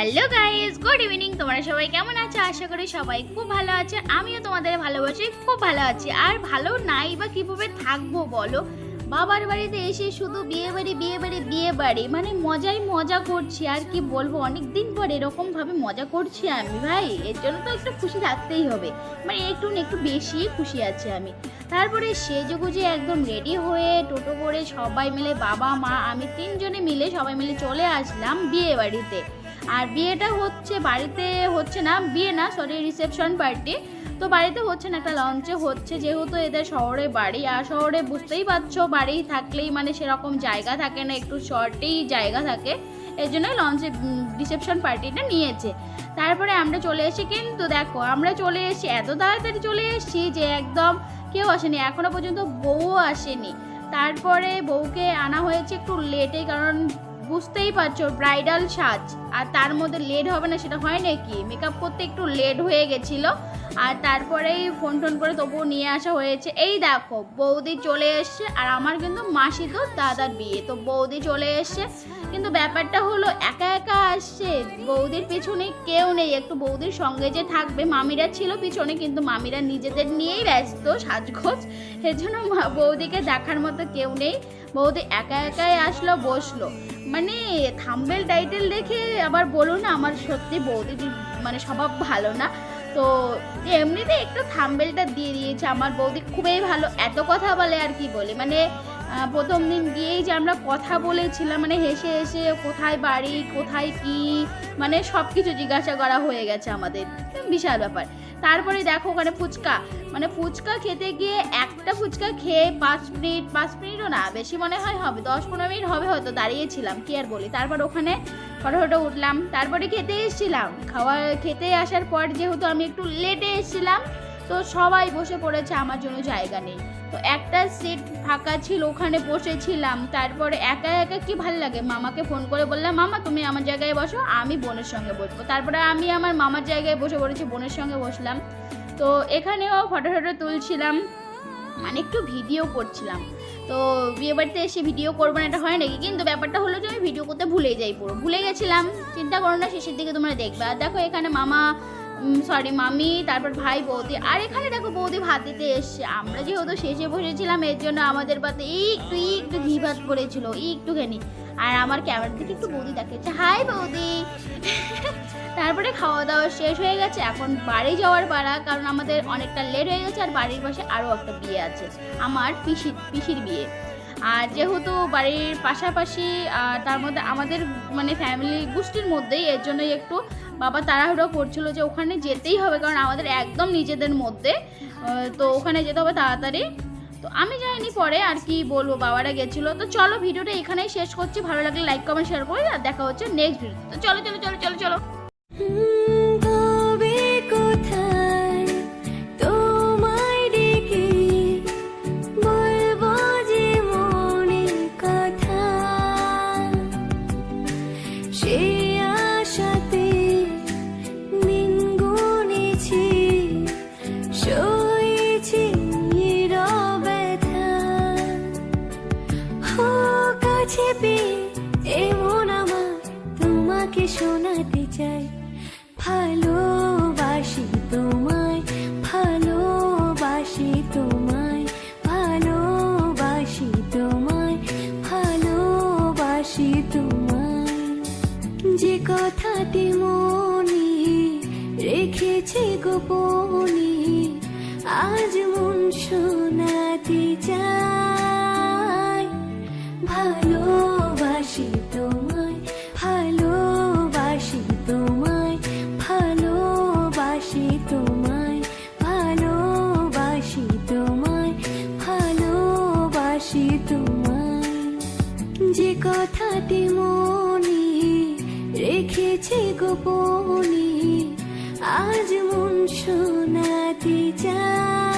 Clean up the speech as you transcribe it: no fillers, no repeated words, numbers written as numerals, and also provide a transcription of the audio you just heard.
Hello guys, good evening. তোমরা সবাই কেমন আছো? আশা করি সবাই খুব ভালো আছে। আমিও তোমাদের ভালোবাসি, খুব ভালো আছি। আর ভালো নাই বা কীভাবে থাকবো বলো? বাবার বাড়িতে এসে শুধু বিয়ে বাড়ি বিয়ে বাড়ি বিয়ে বাড়ি, মানে মজাই মজা করছি। আর কি বলবো, অনেক দিন পর এরকমভাবে মজা করছি আমি ভাই। এর জন্য তো একটু খুশি থাকতেই হবে, মানে একটু বেশি খুশি আছি আমি। তারপরে সেজেগুজে একদম রেডি হয়ে টোটো করে সবাই মিলে, বাবা মা আমি তিনজনে মিলে সবাই মিলে চলে আসলাম বিয়ে বাড়িতে। আর বিয়েটা হচ্ছে বাড়িতে, হচ্ছে না বিয়ে না, সরি রিসেপশন পার্টি। তো বাড়িতে হচ্ছে না, একটা লঞ্চে হচ্ছে, যেহেতু এদের শহরে বাড়ি। আর শহরে বুঝতেই পারছো, বাড়ি থাকলেই মানে সেরকম জায়গা থাকে না, একটু শর্টেই জায়গা থাকে। এই জন্যই লঞ্চে রিসেপশন পার্টিটা নিয়েছে। তারপরে আমরা চলে এসেছি, কিন্তু দেখো আমরা চলে এসেছি এত তাড়াতাড়ি চলে এসেছি যে একদম কেউ আসেনি, এখনো পর্যন্ত বউও আসেনি। তারপরে বউকে আনা হয়েছে একটু লেটে, কারণ বুঝতেই পারছো ব্রাইডাল সাজ, আর তার মধ্যে লেট হবে না সেটা হয় নাকি? মেকআপ করতে একটু লেট হয়ে গেছিলো। আর তারপরেই ফোন করে তবুও নিয়ে আসা হয়েছে। এই দেখো বৌদি চলে এসছে, আর আমার কিন্তু মাসি তো দাদার বিয়ে, তো বৌদি চলে এসছে। কিন্তু ব্যাপারটা হলো একা একা আসছে, বৌদির পিছনে কেউ নেই। একটু বৌদির সঙ্গে যে থাকবে, মামিরা ছিল পিছনে, কিন্তু মামিরা নিজেদের নিয়েই ব্যস্ত সাজগোজ, এর জন্য বৌদিকে দেখার মতো কেউ নেই। বৌদি একা একাই আসলো, বসলো। মানে থাম্বনেল টাইটেল দেখে আবার বলো না, আমার সত্যি বৌদির মানে স্বভাব ভালো না। তো এমনিতে একটু থাম্বনেলটা দিয়ে দিয়েছে। আমার বৌদি খুবই ভালো, এত কথা বলে আর কি বলে, মানে প্রথম দিন গিয়েই যে আমরা কথা বলেছিলাম, মানে হেসে হেসে কোথায় বাড়ি কোথায় কি, মানে সব কিছু জিজ্ঞাসা করা হয়ে গেছে আমাদের, বিশাল ব্যাপার। তারপরে দেখো ওখানে ফুচকা, মানে ফুচকা খেতে গিয়ে একটা ফুচকা খেয়ে 5 মিনিটও না বেশি, মনে হয় হবে 10-15 মিনিট হবে হয়তো দাঁড়িয়েছিলাম, কি আর বলি। তারপর ওখানে ফটো উঠলাম, তারপরে খেতে এসেছিলাম। খেতে আসার পর যেহেতু আমি একটু লেটে এসেছিলাম, তো সবাই বসে পড়েছে, আমার জন্য জায়গা নেই। তো একটা সিট ফাঁকা ছিল, ওখানে বসেছিলাম। তারপরে একা একা কি ভাল লাগে, মামাকে ফোন করে বললাম, মামা তুমি আমার জায়গায় বসো, আমি বোনের সঙ্গে বসবো। তারপরে আমি আমার মামার জায়গায় বসে পড়েছি, বোনের সঙ্গে বসলাম। তো এখানেও ফটো তুলছিলাম, মানে একটু ভিডিও করছিলাম। তো বিয়ে বাড়িতে এসে ভিডিও করবো না, এটা হয় নাকি? কিন্তু ব্যাপারটা হলো যে আমি ভিডিও করতে ভুলে যাই, পুরো ভুলে গেছিলাম। চিন্তা করো না, শেষের দিকে তোমরা দেখবে। আর দেখো এখানে মামি, তারপর ভাই, বৌদি। আর এখানে দেখো বৌদি ভাত দিতে এসছে। আমরা যেহেতু শেষে বসেছিলাম, এর জন্য আমাদের পাতে একটু ঘি ভাত করেছিল, একটুখানি। আর আমার ক্যামেরার দিকে একটু বৌদি দেখাচ্ছে, হাই বৌদি। তারপরে খাওয়া দাওয়া শেষ হয়ে গেছে, এখন বাড়ি যাওয়ার পাড়া, কারণ আমাদের অনেকটা লেট হয়ে গেছে। আর বাড়ির পাশে আরও একটা বিয়ে আছে, আমার পিসির বিয়ে। আর যেহেতু বাড়ির পাশাপাশি, তার মধ্যে আমাদের মানে ফ্যামিলি গোষ্ঠীর মধ্যেই, এর জন্যই একটু বাবা তাড়াহুড়ো করছিল যে ওখানে যেতেই হবে, কারণ আমাদের একদম নিজেদের মধ্যে, তো ওখানে যেতে হবে তাড়াতাড়ি। তো আমি যাইনি, পরে আর কি বলবো, বাবারা গেছিলো। তো চলো ভিডিওটা এখানেই শেষ করছি। ভালো লাগলে লাইক কমেন্ট শেয়ার করে, আর দেখা হচ্ছে নেক্সট ভিডিওতে। তো চলো চলো চলো চলো চলো। এমন আমার তোমাকে শোনাতে চাই, ভালোবাসি তোমায়, ভালোবাসি তোমায়, ভালোবাসি তোমায়, ভালোবাসি তোমায়। যে কথাটি মনে রেখেছি গোপনে, আজ মন শোনাতে চাই, ভালোবাসি তোমায়, ভালোবাসি তোমায়, ভালোবাসি তোমায়, ভালোবাসি তোমায়, ভালোবাসি তোমায়। যে কথাটি মনে রেখেছি গোপনে, আজ মন শোনাতে চাই।